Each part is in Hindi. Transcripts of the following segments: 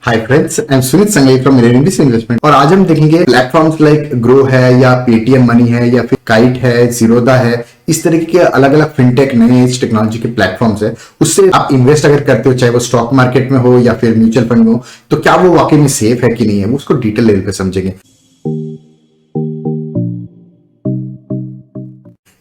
Hi friends, I am Sumit Sangai from Millennius investment और आज हम देखेंगे प्लेटफॉर्म्स लाइक ग्रो है या पेटीएम मनी है या फिर काइट है, जीरोदा है, इस तरीके के अलग अलग फिनटेक नए एज टेक्नोलॉजी के प्लेटफॉर्म्स है। उससे आप इन्वेस्ट अगर करते हो, चाहे वो स्टॉक मार्केट में हो या फिर म्यूचुअल फंड में हो, तो क्या वो वाकई में सेफ है कि नहीं है, वो उसको डिटेल लेवल पे समझेंगे।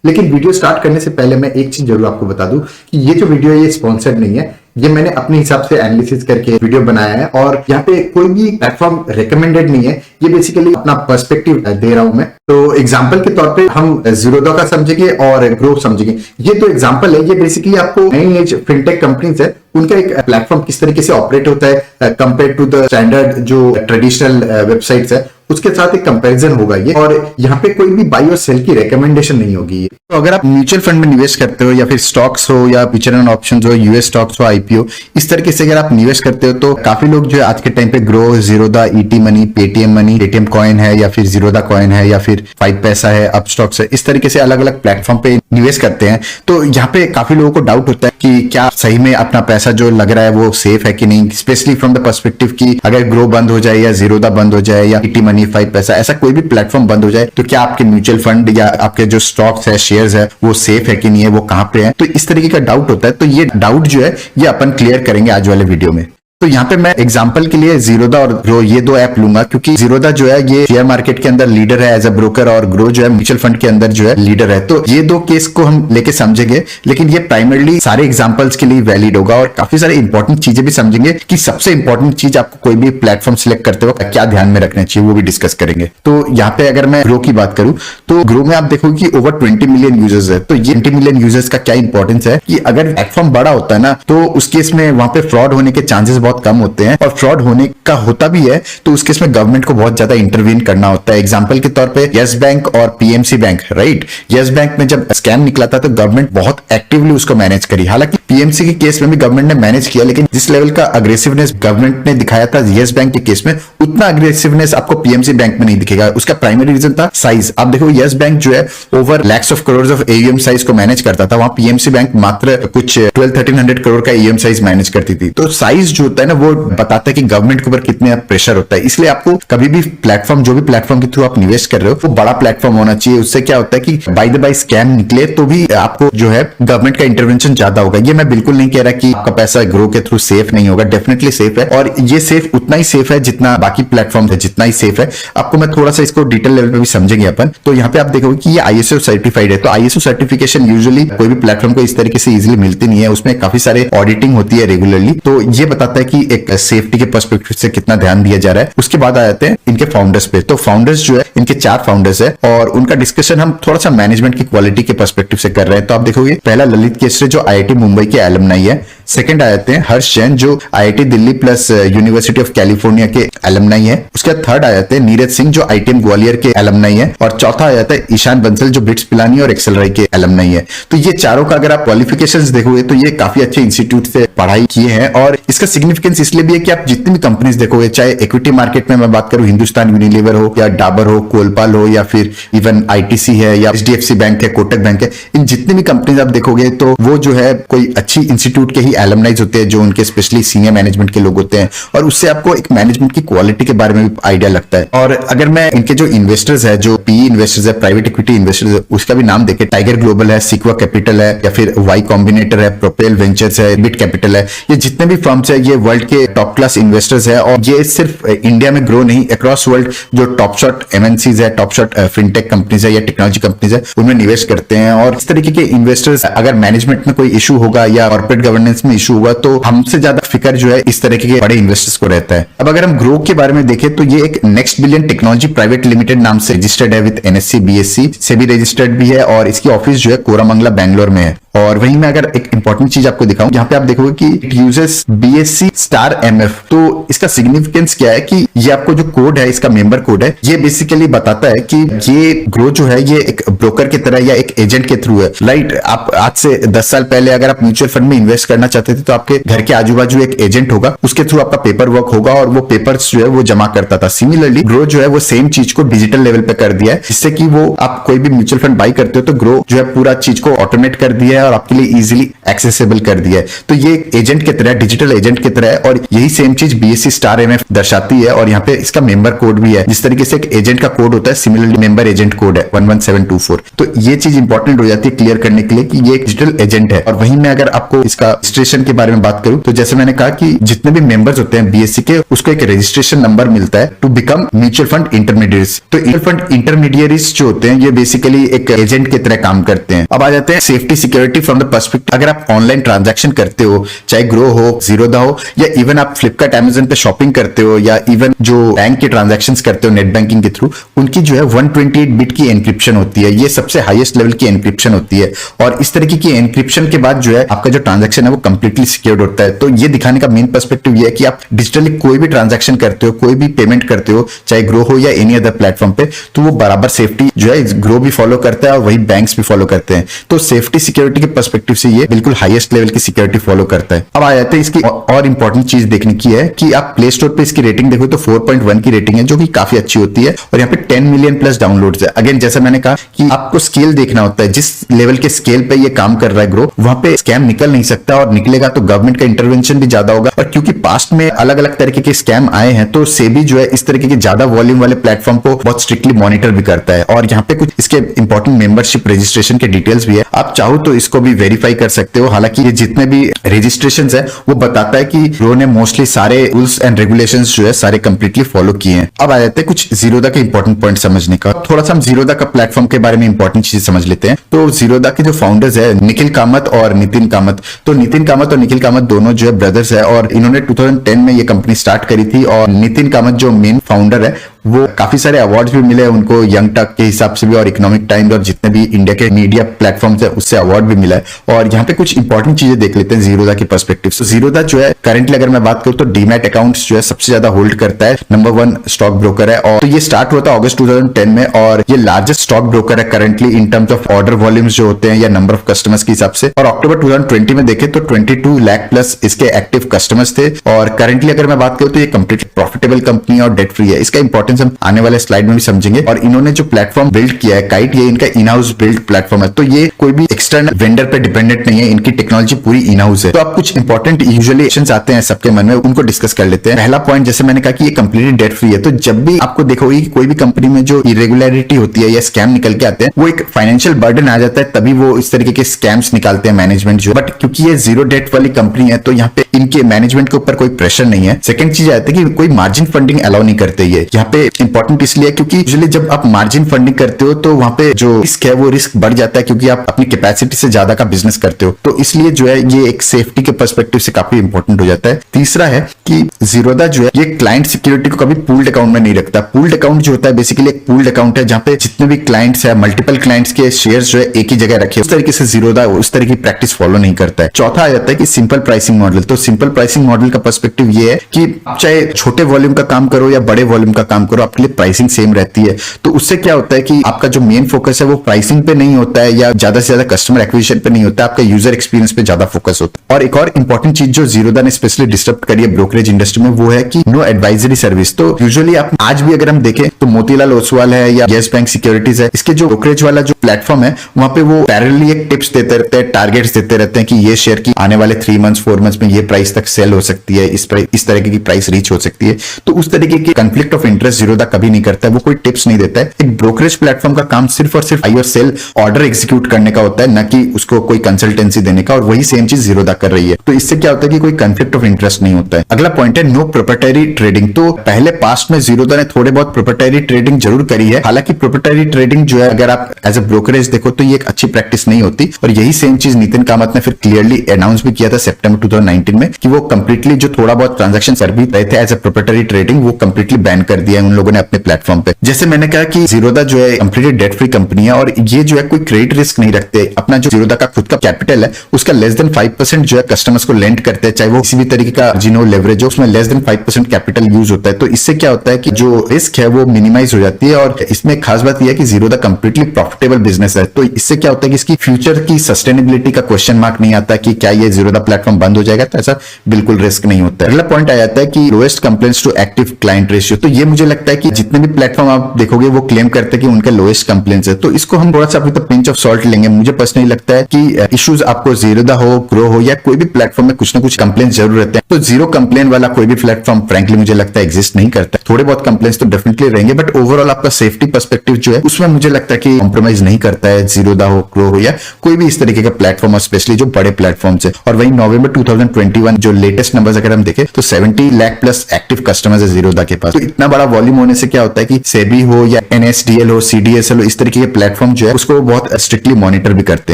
लेकिन वीडियो स्टार्ट करने से पहले मैं एक चीज जरूर आपको बता दूं कि ये जो वीडियो है ये स्पॉन्सर्ड नहीं है, ये मैंने अपने हिसाब से एनालिसिस करके वीडियो बनाया है और यहाँ पे कोई भी प्लेटफॉर्म रिकमेंडेड नहीं है। ये बेसिकली अपना पर्सपेक्टिव दे रहा हूं मैं। तो एग्जांपल के तौर पे हम जीरोदा का समझेंगे और ग्रो समझेंगे। ये तो एग्जांपल है, ये बेसिकली आपको नई एज फिनटेक कंपनीज है उनका एक प्लेटफॉर्म किस तरीके से ऑपरेट होता है कंपेयर टू द स्टैंडर्ड जो ट्रेडिशनल वेबसाइट्स है, उसके साथ एक कंपैरिजन होगा ये। और यहाँ पे कोई भी बाई और सेल की रिकमेंडेशन नहीं होगी। तो अगर आप म्यूचुअल फंड में निवेश करते हो या फिर स्टॉक्स हो या फ्यूचर एंड ऑप्शंस हो, यूएस स्टॉक्स हो, आईपीओ, इस तरीके से अगर आप निवेश करते हो तो काफी लोग जो है आज के टाइम पे grow, Zerodha, ET money, Paytm coin है या फिर जीरोदा कॉइन है या फिर 5 पैसा है, अपस्टॉक्स है, इस तरीके से अलग अलग प्लेटफॉर्म पे निवेश करते हैं। तो यहाँ पे काफी लोगों को डाउट होता है कि क्या सही में अपना पैसा जो लग रहा है वो सेफ है कि नहीं, स्पेशली फ्रॉम द पर्सपेक्टिव की अगर ग्रो बंद हो जाए या जीरोदा बंद हो जाए या ईटी मनी, 5 पैसा, ऐसा कोई भी प्लेटफॉर्म बंद हो जाए तो क्या आपके म्यूचुअल फंड या आपके जो स्टॉक्स है, शेयर्स है, वो सेफ है कि नहीं है, वो कहां पे है। तो इस तरीके का डाउट होता है। तो ये डाउट जो है ये अपन क्लियर करेंगे आज वाले वीडियो में। तो यहाँ पे मैं एग्जांपल के लिए जीरोदा और ग्रो ये दो ऐप लूंगा, क्योंकि जीरोदा जो है ये शेयर मार्केट के अंदर लीडर है एज अ ब्रोकर और ग्रो जो है म्यूचुअल फंड के अंदर जो है लीडर है। तो ये दो केस को हम लेके समझेंगे, लेकिन ये प्राइमरली सारे एग्जांपल्स के लिए वैलिड होगा और काफी सारे इंपॉर्टेंट चीजें भी समझेंगे कि सबसे इंपॉर्टेंट चीज आपको कोई भी प्लेटफॉर्म सिलेक्ट करते वक्त क्या ध्यान में रखना चाहिए, वो भी डिस्कस करेंगे। तो यहाँ पे अगर मैं ग्रो की बात करूं तो ग्रो में आप देखोगे कि ओवर 20 मिलियन यूजर्स है। तो ये 20 मिलियन यूजर्स का क्या इंपॉर्टेंस है कि अगर प्लेटफॉर्म बड़ा होता है ना तो उस केस में वहां पे फ्रॉड होने के चांसेस बहुत कम होते हैं, और फ्रॉड होने का होता भी है तो उस केस में गवर्नमेंट को बहुत ज्यादा इंटरवीन करना होता है। एग्जांपल के तौर पे यस बैंक और PMC bank, right. Yes bank में जब स्कैम निकला था तो गवर्नमेंट बहुत एक्टिवली उसको मैनेज करी। हालांकि पीएमसी के केस में भी गवर्नमेंट ने मैनेज किया, लेकिन जिस लेवल का अग्रेसिवनेस गवर्नमेंट ने दिखाया था यस बैंक के केस में, उतना अग्रेसिवनेस आपको पीएमसी बैंक में नहीं दिखेगा। उसका प्राइमरी रीजन था साइज। आप देखो यस बैंक जो है over lakhs of crore of AUM size को मैनेज करता था, वहां पीएमसी बैंक मात्र कुछ 1200-1300 करोड़ का एयूएम साइज मैनेज करती थी। तो साइज जो होता है ना वो बताता है कि गवर्नमेंट के ऊपर कितने प्रेशर होता है। इसलिए आपको कभी भी प्लेटफॉर्म, जो भी प्लेटफॉर्म के थ्रू आप निवेश कर रहे हो, वो बड़ा प्लेटफॉर्म होना चाहिए। उससे क्या होता है कि बाय द बाय स्कैम निकले तो भी आपको जो है गवर्नमेंट का इंटरवेंशन ज्यादा होगा। ये मैं बिल्कुल नहीं कह रहा कि आपका पैसा ग्रो के थ्रू सेफ नहीं होगा, डेफिनेटली सेफ है, और ये सेफ उतना ही सेफ है जितना बाकी प्लेटफॉर्म है, जितना ही सेफ है। आपको मैं थोड़ा सा इसको डिटेल लेवल पे भी समझेंगे अपन। तो यहाँ पे आप देखोगे कि ये आईएसओ सर्टिफाइड है। तो आईएसओ सर्टिफिकेशन यूजुअली कोई भी प्लेटफॉर्म को इस तरीके से इजिली मिलती नहीं है, उसमें काफी सारे ऑडिटिंग होती है रेगुलरली। तो ये बताता है कि एक सेफ्टी के पर्सपेक्टिव से कितना ध्यान दिया जा रहा है। उसके बाद आ जाते हैं इनके फाउंडर्स पे। तो फाउंडर्स जो है इनके 4 फाउंडर्स है और उनका डिस्कशन हम थोड़ा सा मैनेजमेंट की क्वालिटी के पर्सपेक्टिव से कर रहे हैं। तो आप देखोगे पहला ललित केसरे जो आईआईटी मुंबई के एलुमनाई है। सेकंड आ जाते हैं हर्ष जैन जो IIT Delhi plus university of California के एलुमनाई है। उसके बाद थर्ड आ जाते हैं नीरज सिंह जो आईटीएम ग्वालियर के एलुमनाई है, और चौथा आ जाता है ईशान बंसल जो बिट्स पिलानी और एक्सेलराई के एलुमनाई है। तो ये चारों का अगर आप क्वालिफिकेशंस देखोगे तो ये काफी अच्छे इंस्टीट्यूट से पढ़ाई किए हैं, और इसका सिग्निफिकेंस इसलिए भी है कि आप जितनी भी कंपनीज देखोगे, चाहे इक्विटी मार्केट में मैं बात करूं हिंदुस्तान यूनिलीवर हो या डाबर हो, कोलपाल हो या फिर इवन आईटीसी है या एचडीएफसी बैंक है, कोटक बैंक है, इन जितनी भी कंपनीज आप देखोगे तो वो जो है कोई अच्छी इंस्टीट्यूट के ही एलुमनाइज होते हैं, जो उनके स्पेशली सीनियर मैनेजमेंट के लोग होते हैं, और उससे आपको एक मैनेजमेंट की क्वालिटी के बारे में भी आइडिया लगता है। और अगर मैं इनके जो इन्वेस्टर्स है, जो पीई इन्वेस्टर्स है, प्राइवेट इक्विटी इन्वेस्टर्स है, उसका भी नाम देखे, टाइगर ग्लोबल है, सिक्वा कैपिटल है या फिर वाई कॉम्बिनेटर है, प्रोपेल वेंचर्स है, बिट कैपिटल है, ये जितने भी फर्म्स है ये वर्ल्ड के टॉप क्लास इन्वेस्टर्स है। और ये सिर्फ इंडिया में ग्रो नहीं, अक्रॉस वर्ल्ड जो टॉप शॉट एमएनसीज है, टॉप शॉट फिनटेक कंपनीज है या टेक्नोलॉजी कंपनीज है, उनमें निवेश करते हैं। और इस तरीके के इन्वेस्टर्स अगर मैनेजमेंट में कोई इशू होगा या कॉर्पोरेट गवर्नेंस में इशू होगा तो हमसे ज्यादा फिक्र जो है इस तरीके के बड़े इन्वेस्टर्स को रहता है। अब अगर हम ग्रो के बारे में देखें तो ये एक next billion technology private limited नाम से रजिस्टर्ड है, विद एनएससी बीएससी से भी रजिस्टर्ड भी है, और इसकी ऑफिस जो है कोरामंगला बैंगलोर में है। और वहीं मैं अगर एक इंपॉर्टेंट चीज आपको दिखाऊं, जहां पे आप देखोगे कि it uses BSC star MF। तो इसका सिग्निफिकेंस क्या है कि ये आपको जो कोड है, इसका मेंबर कोड है, ये बेसिकली बताता है कि ये ग्रो जो है ये एक ब्रोकर की तरह या एक एजेंट के थ्रू है, राइट। आप आज से 10 साल पहले अगर आप म्यूचुअल फंड में इन्वेस्ट करना चाहते थे तो आपके घर के आजू बाजू एक एजेंट होगा, उसके थ्रू आपका पेपर वर्क होगा और वो पेपर्स जो है वो जमा करता था। सिमिलरली ग्रो जो है वो सेम चीज को डिजिटल लेवल पे कर दिया है, जिससे कि वो आप कोई भी म्यूचुअल फंड बाई करते हो तो ग्रो जो है पूरा चीज को ऑटोमेट कर दिया है और आपके लिए इजिली एक्सेसिबल कर दिया है। तो ये एजेंट की तरह, डिजिटल एजेंट की क्षेत्र है और यही सेम चीज BSE स्टार MF दर्शाती है। और यहाँ पे इसका मेंबर कोड भी है, जिस तरीके से एक एजेंट का कोड होता है, सिमिलरली मेंबर एजेंट कोड है 11724। तो ये चीज इंपॉर्टेंट हो जाती है क्लियर करने के लिए कि ये एक डिजिटल एजेंट है। और वहीं मैं अगर आपको इसका रजिस्ट्रेशन के बारे में बात करूं तो जैसे मैंने कहा कि जितने भी मेंबर्स होते हैं BSE के, उसको एक रजिस्ट्रेशन नंबर मिलता है to become mutual fund intermediates. तो म्यूचुअल फंड इंटरमीडिएट्स जो होते हैं ये बेसिकली एक एजेंट की तरह काम करते हैं। अब आ जाते हैं safety security from the perspective. अगर आप ऑनलाइन ट्रांजैक्शन करते हो, चाहे ग्रो हो, जीरोधा हो, या इवन आप फ्लिपकार्ट अमेजन पे शॉपिंग करते हो, या इवन जो बैंक के ट्रांजैक्शन करते हो नेट बैंकिंग के थ्रू, उनकी जो है 128 बिट की एनक्रिप्शन होती है। ये सबसे हाईएस्ट लेवल की एनक्रिप्शन होती है। और इस तरीके की एनक्रिप्शन के बाद जो है आपका जो ट्रांजैक्शन है वो कंप्लीटली सिक्योर्ड होता है। तो ये दिखाने का मेन पर्सपेक्टिव ये है कि आप डिजिटली कोई भी ट्रांजैक्शन करते हो, कोई भी पेमेंट करते हो, चाहे ग्रो हो या एनी अदर प्लेटफॉर्म पे, तो वो बराबर सेफ्टी जो है ग्रो भी फॉलो करता है और वही बैंक्स भी फॉलो करते हैं। तो सेफ्टी सिक्योरिटी के पर्सपेक्टिव से ये बिल्कुल हाईएस्ट लेवल की सिक्योरिटी फॉलो करता है। अब आ जाते हैं इसकी और इंपॉर्टेंट चीज देखने की है कि आप प्ले स्टोर पे इसकी रेटिंग देखो तो 4.1 की रेटिंग है, जो कि काफी अच्छी होती है। और यहाँ पे 10 मिलियन प्लस डाउनलोड्स है। अगेन जैसा मैंने कहा कि आपको स्केल देखना होता है, जिस लेवल के स्केल पे ये काम कर रहा है ग्रो, वहां पे स्कैम निकल नहीं सकता, और निकलेगा तो गवर्नमेंट का इंटरवेंशन भी ज्यादा होगा। और क्योंकि पास्ट में अलग अलग तरीके के स्कैम आए हैं, तो सेबी जो है इस तरीके के ज्यादा वॉल्यूम वाले प्लेटफॉर्म को बहुत स्ट्रिक्टली मॉनिटर भी करता है। और यहाँ पे कुछ इसके इंपॉर्टेंट मेंबरशिप रजिस्ट्रेशन के डिटेल्स भी है, आप चाहो तो इसको भी वेरीफाई कर सकते हो। हालांकि ये जितने भी रजिस्ट्रेशन है वो बताता है कि ग्रो ने मोस्टली सारे रूल्स एंड रेगुलेशंस जो है सारे कंप्लीटली फॉलो किए हैं। अब आ जाते हैं कुछ जीरोधा के इंपॉर्टेंट पॉइंट समझने का। थोड़ा सा हम जीरोधा का प्लेटफॉर्म के बारे में इंपॉर्टेंट चीज समझ लेते हैं। तो जीरोधा के जो फाउंडर्स है निखिल कामत और नितिन कामत, तो नितिन कामत और निखिल कामत दोनों जो है ब्रदर्स है, और इन्होंने 2010 में ये कंपनी स्टार्ट करी थी। और नितिन कामत जो मेन फाउंडर है वो काफी सारे अवार्ड्स भी मिले उनको, यंग टक के हिसाब से भी और इकोनॉमिक टाइम्स और जितने भी इंडिया के मीडिया प्लेटफॉर्म्स है उससे अवार्ड भी मिला है। और यहाँ पे कुछ इंपॉर्टेंट चीजें देख लेते हैं जीरोधा के पर्सपेक्टिव से। जीरोधा जो है करंटली अगर मैं बात करूं तो डीमैट अकाउंट्स जो है सबसे ज्यादा होल्ड करता है, नंबर 1 स्टॉक ब्रोकर है। और तो ये स्टार्ट हुआ था अगस्त 2010 में, और ये लार्जेस्ट स्टॉक ब्रोकर है currently in terms of order volumes जो होते हैं या नंबर ऑफ कस्टमर्स के हिसाब से। और अक्टूबर 2020 में देखे तो 22 लाख प्लस इसके एक्टिव कस्टमर्स थे। और करंटली अगर मैं बात करूं तो ये कंप्लीट प्रॉफिटेबल कंपनी और डेट फ्री है। इसका इंपॉर्टेंस हम आने वाले स्लाइड में भी समझेंगे। और इन्होंने जो प्लेटफॉर्म बिल्ड किया है काइट, ये इनका इन हाउस बिल्ड प्लेटफॉर्म है। तो ये कोई भी एक्सटर्नल वेंडर पे डिपेंडेंट नहीं है, इनकी टेक्नोलॉजी पूरी इन हाउस है। तो अब कुछ इंपॉर्टेंट यूजुअली क्वेश्चंस आते हैं सबके मन में, उनको डिस्कस कर लेते हैं। पहला पॉइंट जैसे मैंने कहा कि ये कंप्लीटली डेट फ्री है। तो जब भी आपको देखोगे कोई भी कंपनी में जो इरेगुलरिटी होती है या स्कैम निकल के आते हैं, वो एक फाइनेंशियल बर्डन आ जाता है, तभी वो इस तरीके के स्कैम्स निकालते हैं मैनेजमेंट जो। बट क्योंकि ये जीरो डेट वाली कंपनी है तो यहाँ पे इनके मैनेजमेंट के ऊपर कोई प्रेशर नहीं है। सेकंड चीज आती है कि कोई मार्जिन फंडिंग अलाउ नहीं करते। ये यहाँ पे इंपॉर्टेंट इसलिए क्योंकि यूजुअली जब आप मार्जिन फंडिंग करते हो तो वहां पे जो रिस्क है वो रिस्क बढ़ जाता है, क्योंकि आप अपनी कैपेसिटी से ज्यादा का बिजनेस करते हो। तो इसलिए जो है ये एक सेफ्टी के पर्सपेक्टिव से काफी इंपॉर्टेंट हो जाता है। तीसरा है कि जीरोधा जो है ये क्लाइंट सिक्योरिटी को कभी पूल्ड अकाउंट में नहीं रखता। पूल्ड अकाउंट जो होता है बेसिकली एक पूल्ड अकाउंट है जहां पे जितने भी क्लाइंट्स है, मल्टीपल क्लाइंट्स के शेयर्स जो है एक ही जगह रखे। उस तरीके से जीरोधा उस तरह की प्रैक्टिस फॉलो नहीं करता है। चौथा आ जाता है कि सिंपल प्राइसिंग मॉडल। तो सिंपल प्राइसिंग मॉडल का पर्सपेक्टिव ये है कि चाहे छोटे वॉल्यूम का काम करो या बड़े वॉल्यूम का काम करो, आपके लिए प्राइसिंग सेम रहती है। तो उससे क्या होता है कि आपका जो मेन फोकस है वो प्राइसिंग पे नहीं होता है या ज्यादा से ज्यादा कस्टमर एक्विजिशन पे नहीं होता है, आपका यूजर एक्सपीरियंस पे ज्यादा फोकस होता है। और एक और इंपॉर्टेंट चीज जो जीरोधा ने स्पेशली डिस्टर्ब करी है ब्रोकरेज इंडस्ट्री में, वो है कि नो एडवाइजरी सर्विस। तो यूजुअली आप आज भी अगर हम देखें तो मोतीलाल ओसवाल है या येस बैंक सिक्योरिटीज है, इसके जो ब्रोकरेज वाला जो प्लेटफॉर्म है वहां पे वो पैरेलली एक टिप्स देते रहते हैं, टारगेट्स देते रहते हैं कि ये शेयर की आने वाले 3 मंथ्स 4 मंथ्स में ये प्राइस तक सेल हो सकती है, इस तरीके की प्राइस रीच हो सकती है। तो उस तरीके की कंफ्लिक्ट ऑफ इंटरेस्ट जीरोधा कभी नहीं करता है, वो कोई टिप्स नहीं देता है। एक ब्रोकरेज प्लेटफॉर्म का काम सिर्फ और सिर्फ बाय और सेल ऑर्डर एग्जीक्यूट करने का होता है, न कि उसको कोई कंसल्टेंसी देने का। और वही सेम चीज जीरोधा कर रही है। तो इससे क्या होता है कि कोई कंफ्लिक्ट ऑफ इंटरेस्ट नहीं होता है। अगला पॉइंट है नो प्रोप्राइटरी ट्रेडिंग। तो पहले पास्ट में जीरोधा ने थोड़े बहुत प्रोप्राइटरी ट्रेडिंग जरूर करी है। हालांकि प्रोप्राइटरी ट्रेडिंग जो है अगर आप एज ए ब्रोकरेज देखो तो ये एक अच्छी प्रैक्टिस नहीं होती। और यही सेम चीज नितिन कामत ने फिर क्लियरली अनाउंस भी किया था सितंबर 2019 में कि वो कंप्लीटली जो थोड़ा बहुत ट्रांजैक्शन कर भी रहे थे एज ए प्रोप्राइटरी ट्रेडिंग, वो कंप्लीटली बैन कर दिया है उन लोगों ने अपने प्लेटफॉर्म पे। जैसे मैंने कहा कि जीरोधा जो है कंप्लीटली डेट फ्री कंपनी है और ये जो है कोई क्रेडिट रिस्क नहीं रखते। अपना जो जीरोधा का खुद का कैपिटल है उसका लेस देन 5% जो है कस्टमर्स को लेंड करते हैं, चाहे वो किसी भी तरीके का जिनो लेवरेज हो, उसमें लेस देन 5% कैपिटल यूज होता है। तो इससे क्या होता है कि जो रिस्क है वो मिनिमाइज हो जाती है। और इसमें खास बात यह है कि जीरोधा कंप्लीटली प्रॉफिटेबल बिजनेस है। तो इससे क्या होता है कि इसकी फ्यूचर की सस्टेनेबिलिटी का क्वेश्चन मार्क नहीं आता कि क्या ये जीरोधा प्लेटफॉर्म बंद हो जाएगा, तो ऐसा बिल्कुल रिस्क नहीं होता है। अगला पॉइंट आ जाता है कि lowest complaints to active client ratio. तो ये मुझे लगता लगता है कि जितने भी प्लेटफॉर्म आप देखोगे वो क्लेम करते हैं कि उनका लोएस्ट कंप्लेंट्स है, तो इसको हम थोड़ा सा अभी तो पिंच ऑफ सॉल्ट लेंगे। मुझे पर्सनली लगता है कि इश्यूज आपको जीरोदा हो, ग्रो हो या कोई भी प्लेटफॉर्म में कुछ ना कुछ कंप्लेंट जरूर रहते हैं। तो जीरो कंप्लेन वाला कोई भी प्लेटफॉर्म फ्रैंकली मुझे लगता है एग्जिस्ट नहीं करता। थोड़े बहुत कंप्लेंट्स तो डेफिनेटली रहेंगे, बट ओवरऑल आपका सेफ्टी पर्सपेक्टिव जो है उसमें मुझे लगता है कि कॉम्प्रोमाइज नहीं करता है, जीरोदा हो, ग्रो हो या कोई भी इस तरीके का प्लेटफॉर्म, स्पेशली जो बड़े प्लेटफॉर्म है। और वही नवंबर 2021 जो लेटेस्ट नंबर्स अगर हम देखें तो 70 लाख प्लस एक्टिव कस्टमर्स है जीरोदा के पास। तो इतना बड़ा वॉल्यूम होने से क्या होता है कि सेबी हो या NSDL हो, CDSL हो, इस तरीके के प्लेटफॉर्म जो है उसको बहुत स्ट्रिक्टली मॉनिटर भी करते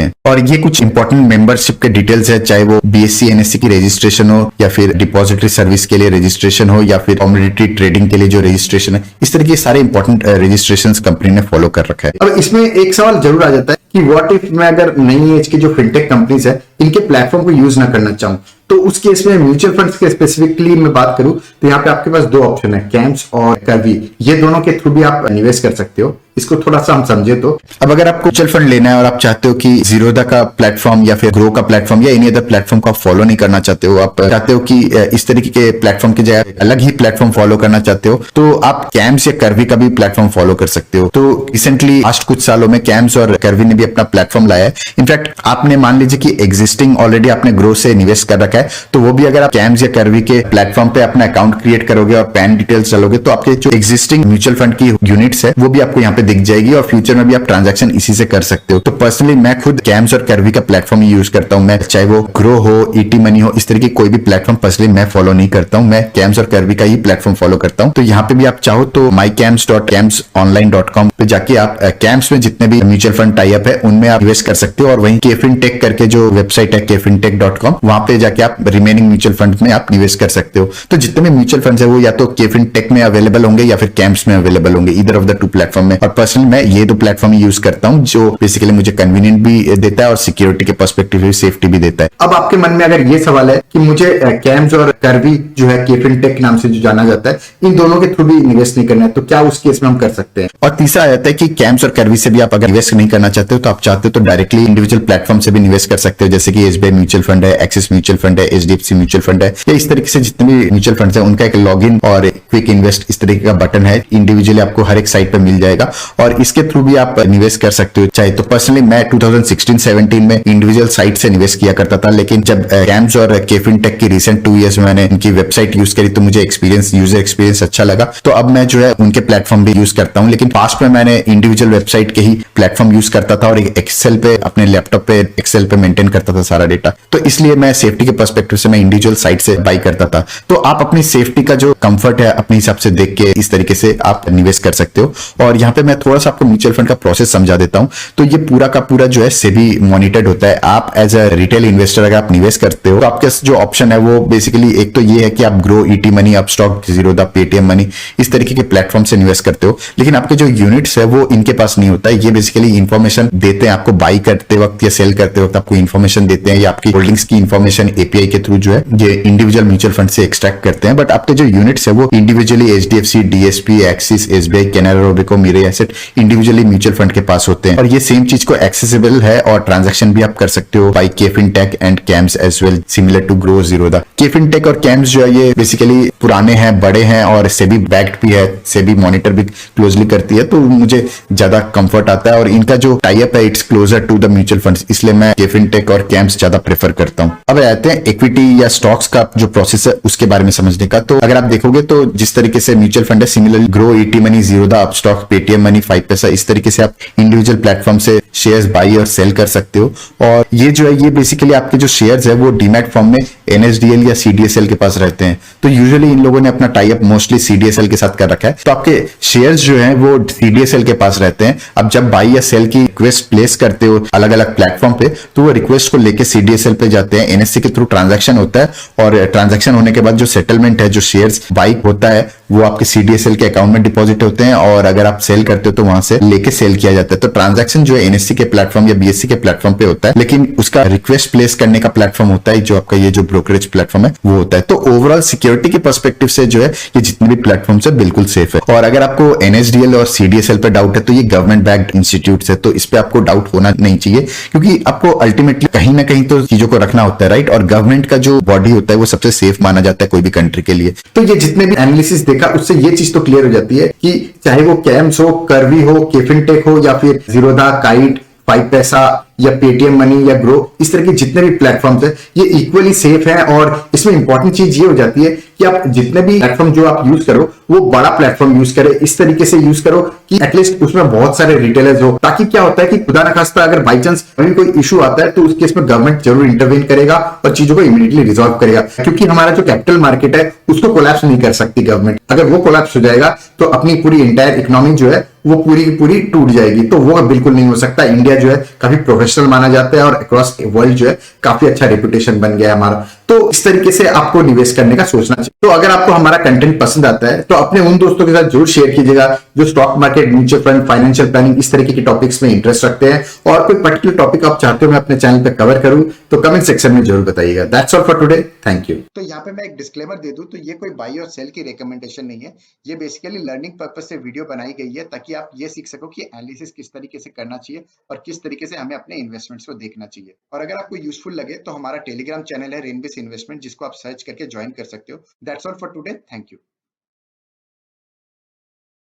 हैं। और ये कुछ इंपॉर्टेंट मेंबरशिप के डिटेल्स है, चाहे वो BSE NSE की रजिस्ट्रेशन हो या फिर डिपॉजिटरी सर्विस के लिए रजिस्ट्रेशन हो या फिर कमोडिटी ट्रेडिंग के लिए जो रजिस्ट्रेशन है, इस तरह के सारे इंपॉर्टेंट रजिस्ट्रेशन कंपनी ने फॉलो कर रखा है। अब इसमें एक सवाल जरूर आ जाता है कि व्हाट इफ मैं अगर नई एज की जो फिनटेक कंपनीज है इनके प्लेटफॉर्म को यूज ना करना चाहूं, तो उस केस में म्यूचुअल फंड्स के स्पेसिफिकली मैं बात करूं तो यहाँ पे आपके पास दो ऑप्शन है, कैम्स और कर्वी। ये दोनों के थ्रू भी आप निवेश कर सकते हो। इसको थोड़ा सा हम समझे तो अब अगर आपको म्यूचुअल फंड लेना है और आप चाहते हो कि जीरोदा का प्लेटफॉर्म या फिर ग्रो का प्लेटफॉर्म या एनी अदर प्लेटफॉर्म को आप फॉलो नहीं करना चाहते हो, आप चाहते हो कि इस तरीके के प्लेटफॉर्म की जगह अलग ही प्लेटफॉर्म फॉलो करना चाहते हो, तो आप कैम्स या कर्वी का भी प्लेटफॉर्म फॉलो कर सकते हो। तो रिसेंटली लास्ट कुछ सालों में कैम्स और कर्वी ने भी अपना प्लेटफॉर्म लाया है। इनफैक्ट आपने मान लीजिए कि एग्जिस्टिंग ऑलरेडी आपने ग्रो से निवेश कर रखा है, तो वो भी अगर आप कैम्स या कर्वी के प्लेटफॉर्म पे अपना अकाउंट क्रिएट करोगे और पैन डिटेल्स डालोगे तो आपके जो एग्जिस्टिंग म्यूचुअल फंड की यूनिट्स है वो भी आपको यहाँ पे दिख जाएगी और फ्यूचर में भी आप ट्रांजैक्शन इसी से कर सकते हो। तो पर्सनली मैं खुद कैम्स और कर्वी का प्लेटफॉर्म यूज करता हूं। मैं चाहे वो ग्रो हो, ईटी मनी हो, इस तरह की कोई भी प्लेटफॉर्म पर्सनली मैं फॉलो नहीं करता हूं, मैं कैम्स और कर्वी का ही प्लेटफॉर्म फॉलो करता हूं। तो यहाँ पे भी आप चाहो तो mycams.camsonline.com पे जाके आप कैम्स में जितने भी म्यूचुअल फंड टाई अप है उनमें आप इन्वेस्ट कर सकते हो, और वहीं केफिनटेक करके जो वेबसाइट है kfintech.com, वहां पे जाके आप रिमेनिंग म्यूचुअल फंड में आप निवेश कर सकते हो। तो जितने भी म्यूचुअल फंड है वो या तो केफिनटेक में अवेलेबल होंगे या फिर कैम्स में अवेलेबल होंगे, either of the two platform में। और पर्सनली मैं ये दो प्लेटफॉर्म यूज करता हूं जो बेसिकली मुझे कन्वीनियंट भी देता है और सिक्योरिटी के पर्सपेक्टिव से सेफ्टी भी देता है। अब आपके मन में अगर ये सवाल है कि मुझे कैम्स और कर्वी जो है केफिनटेक नाम से जो जाना जाता है, इन दोनों के थ्रू भी निवेश नहीं करना है, तो क्या उस केस में हम कर सकते हैं? और तीसरा आ जाता है कि कैम्स और कर्वी से भी आप अगर निवेश नहीं करना चाहते हो तो आप चाहते हो तो डायरेक्टली इंडिविजुअल प्लेटफॉर्म से भी निवेश कर सकते हो, जैसे कि SBI म्यूचुअल फंड है, एक्सिस म्यूचुअल फंड है, HDFC म्यूचुअल फंड है, या इस तरीके से जितने भी म्यूचुअल फंड है उनका एक लॉगिन और क्विक इन्वेस्ट इस तरीके का बटन है, इंडिविजुअली आपको हर एक साइट पर मिल जाएगा और इसके थ्रू भी आप निवेश कर सकते हो। चाहे तो पर्सनली मैं 2016-17 में इंडिविजुअल साइट से निवेश किया करता था, लेकिन जब कैम्स और केफिनटेक की रिसेंट 2 इयर्स में मैंने इनकी वेबसाइट यूज करी तो मुझे यूजर एक्सपीरियंस अच्छा लगा, तो अब मैं जो है उनके प्लेटफॉर्म भी यूज करता हूं। लेकिन पास्ट में मैंने इंडिविजुअल वेबसाइट के ही प्लेटफॉर्म यूज करता था और एक्सेल पे अपने लैपटॉप पे एक्सेल पे मेंटेन करता था सारा डेटा, तो इसलिए मैं सेफ्टी के पर्सपेक्टिव से मैं इंडिविजुअल साइट से बाई करता था। तो आप अपनी सेफ्टी का जो कंफर्ट है अपने हिसाब से देख के इस तरीके से आप निवेश कर सकते हो। और यहाँ पे मैं थोड़ा सा आपको म्यूचुअल फंड का प्रोसेस समझा देता हूं। तो ये पूरा का पूरा जो है सेबी मॉनिटर्ड होता है। आप एज अ रिटेल इन्वेस्टर अगर आप निवेश करते हो तो आपके जो ऑप्शन है वो बेसिकली एक तो ये है कि आप grow, ET money, Upstox, Zerodha, Paytm money इस तरीके के प्लेटफॉर्म से निवेश करते हो, लेकिन आपके जो यूनिट्स है वो इनके पास नहीं होता है। ये बेसिकली इन्फॉर्मेशन देते हैं आपको बाई करते वक्त या सेल करते वक्त, आपको इन्फॉर्मेशन देते हैं या आपकी होल्डिंग्स की इन्फॉर्मेशन एपीआई के थ्रू जो है ये इंडिविजुअल म्यूचुअल फंड से एक्सट्रैक्ट करते हैं। बट आपके जो यूनिट्स है वो individually HDFC, DSP, axis, SBI, Canara Robeco, Mirae Asset individually mutual fund के पास होते हैं। और ये सेम चीज को एक्सेसिबल है और ट्रांजैक्शन भी आप कर सकते हो by KFintech and CAMS as well, similar to Groww, Zerodha. KFintech और कैम्स जो है ये बेसिकली पुराने हैं, बड़े हैं और सेबी बैक्ड भी है, सेबी मॉनिटर भी क्लोजली करती है, तो मुझे ज्यादा कंफर्ट आता है और इनका जो टाई अप है it's closer to the mutual funds, इसलिए मैं केफिनटेक और कैम्स ज्यादा प्रेफर करता हूं। अब आते हैं इक्विटी या स्टॉक्स का जो प्रोसेस है उसके बारे में समझने का। तो अगर आप देखोगे तो जिस तरीके से म्यूचुअल फंड है, similarly grow, ET money, Zerodha, Upstox, Paytm money, 5 पैसा, इस तरीके से आप इंडिविजुअल प्लेटफॉर्म से शेयर्स बाई और सेल कर सकते हो। और ये जो है ये बेसिकली आपके जो शेयर्स है वो डीमैट फॉर्म में NSDL या CDSL के पास रहते हैं। तो यूजुअली इन लोगों ने अपना टाई अप मोस्टली CDSL के साथ कर रखा है, तो आपके शेयर्स जो हैं वो CDSL के पास रहते हैं। अब जब बाई या सेल की रिक्वेस्ट प्लेस करते हो अलग अलग प्लेटफॉर्म पे तो वो रिक्वेस्ट को लेके CDSL पे जाते हैं, NSE के थ्रू ट्रांजैक्शन होता है और ट्रांजैक्शन होने के बाद जो सेटलमेंट है, जो शेयर्स बाई होता है वो आपके CDSL के अकाउंट में डिपॉजिट होते हैं और अगर आप सेल करते हो तो वहां से लेके सेल किया जाता है। तो ट्रांजैक्शन जो है NSE के प्लेटफॉर्म या BSE के प्लेटफॉर्म पे होता है, लेकिन उसका रिक्वेस्ट प्लेस करने का प्लेटफॉर्म होता है जो आपका ये जो ब्रोकरेज प्लेटफॉर्म है वो होता है। तो ओवरऑल सिक्योरिटी के पर्सपेक्टिव से जो है ये जितने भी प्लेटफॉर्म है बिल्कुल सेफ है। और अगर आपको एनएसडीएल और सीडीएसएल पे डाउट है तो ये गवर्नमेंट बैक्ड इंस्टीट्यूट है, तो इस पे आपको डाउट होना नहीं चाहिए, क्योंकि आपको अल्टीमेटली कहीं ना कहीं तो चीजों को रखना होता है, राइट। और गवर्नमेंट का जो बॉडी होता है वो सबसे सेफ माना जाता है कोई भी कंट्री के लिए। तो ये जितने भी एनालिसिस देखा उससे ये चीज तो क्लियर हो जाती है कि चाहे वो कैम्स हो, करवी हो, केफिनटेक हो या फिर जीरोधा, काइट, 5 पैसा या पेटीएम मनी या ग्रो, इस तरह के जितने भी प्लेटफॉर्म्स है ये इक्वली सेफ है। और इसमें इंपॉर्टेंट चीज ये हो जाती है कि आप जितने भी प्लेटफॉर्म जो आप यूज करो वो बड़ा प्लेटफॉर्म यूज करे, इस तरीके से यूज करो कि एटलीस्ट उसमें बहुत सारे रिटेलर्स हो, ताकि क्या होता है कि खुदा न खास्ता अगर बाई चांस कभी कोई इशू आता है तो उस केस में गवर्नमेंट जरूर इंटरवेन करेगा और चीजों को इमीडिएटली रिजॉल्व करेगा, क्योंकि हमारा जो कैपिटल मार्केट है उसको कोलैप्स नहीं कर सकती गवर्नमेंट। अगर वो कोलैप्स हो जाएगा तो अपनी पूरी इंटायर इकोनॉमी जो है वो पूरी की पूरी टूट जाएगी, तो वो बिल्कुल नहीं हो सकता। इंडिया जो है काफी प्रोफेशनल माना जाता है और अक्रॉस वर्ल्ड जो है काफी अच्छा रेपुटेशन बन गया है हमारा। तो इस तरीके से आपको निवेश करने का सोचना चाहिए। तो अगर आपको हमारा कंटेंट पसंद आता है तो अपने उन दोस्तों के साथ जरूर शेयर कीजिएगा जो stock market, mutual fund, financial planning इस तरीके के टॉपिक्स में इंटरेस्ट रखते हैं, और कोई पर्टिकुलर टॉपिक आप चाहते हो मैं अपने चैनल पे कवर करूं तो कमेंट सेक्शन में जरूर बताइएगा। That's all for today, thank you. तो यहाँ पे मैं एक डिस्क्लेमर दे दूं, तो ये कोई बाई और सेल की रिकमेंडेशन नहीं है, ये बेसिकली लर्निंग पर्पज से वीडियो बनाई गई है ताकि आप ये सीख सको कि एनालिसिस किस तरीके से करना चाहिए और किस तरीके से हमें अपने इन्वेस्टमेंट्स को देखना चाहिए। और अगर आपको यूजफुल लगे तो हमारा टेलीग्राम चैनल है रेनबिस इन्वेस्टमेंट, जिसको आप सर्च करके ज्वाइन कर सकते हो। That's all for today, thank you.